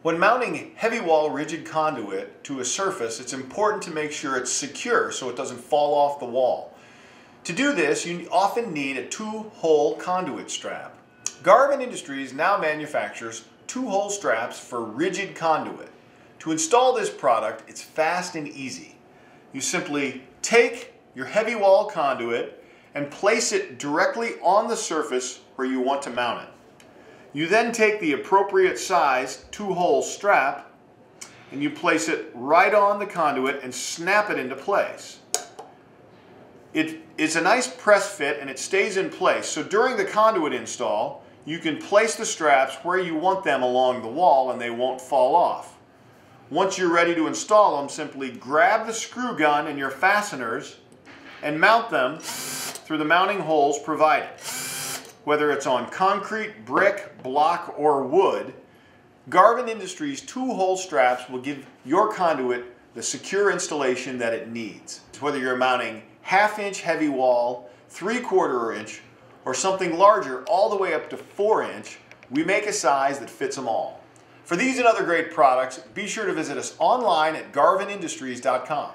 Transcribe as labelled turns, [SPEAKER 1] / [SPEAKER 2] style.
[SPEAKER 1] When mounting heavy wall rigid conduit to a surface, it's important to make sure it's secure so it doesn't fall off the wall. To do this, you often need a two-hole conduit strap. Garvin Industries now manufactures two-hole straps for rigid conduit. To install this product, it's fast and easy. You simply take your heavy wall conduit and place it directly on the surface where you want to mount it. You then take the appropriate size two-hole strap and you place it right on the conduit and snap it into place. It's a nice press fit and it stays in place. So during the conduit install, you can place the straps where you want them along the wall and they won't fall off. Once you're ready to install them, simply grab the screw gun and your fasteners and mount them through the mounting holes provided. Whether it's on concrete, brick, block, or wood, Garvin Industries two-hole straps will give your conduit the secure installation that it needs. Whether you're mounting half-inch heavy wall, 3/4 inch, or something larger all the way up to 4-inch, we make a size that fits them all. For these and other great products, be sure to visit us online at garvinindustries.com.